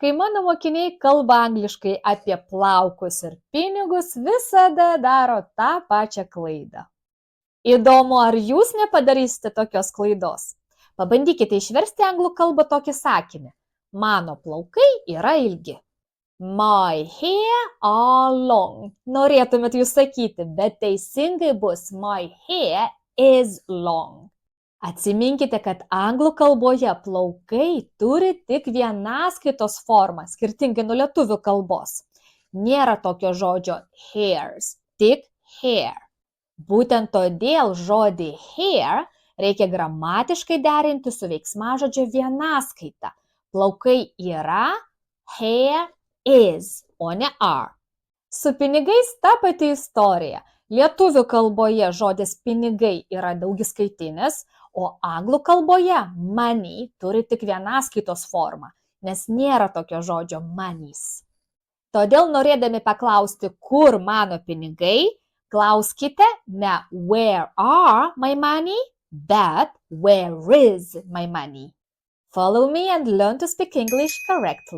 Kai mano mokiniai kalba angliškai apie plaukus ir pinigus, visada daro tą pačią klaidą. Įdomu, ar jūs nepadarysite tokios klaidos? Pabandykite išversti anglų kalbą tokį sakinį. Mano plaukai yra ilgi. My hair are long. Norėtumėt jūs sakyti, bet teisingai bus my hair is long. Atsiminkite, kad anglų kalboje plaukai turi tik vienaskaitos formą, skirtingai nuo lietuvių kalbos. Nėra tokio žodžio hairs, tik hair. Būtent todėl žodį hair reikia gramatiškai derinti su veiksmažodžio vienaskaita. Plaukai yra, hair is, o ne are. Su pinigais ta pati istorija. Lietuvių kalboje žodis pinigai yra daugiskaitinis, o anglų kalboje money turi tik vienaskaitos formą, nes nėra tokio žodžio monies. Todėl norėdami paklausti, kur mano pinigai, klauskite ne where are my money, bet where is my money. Follow me and learn to speak English correctly.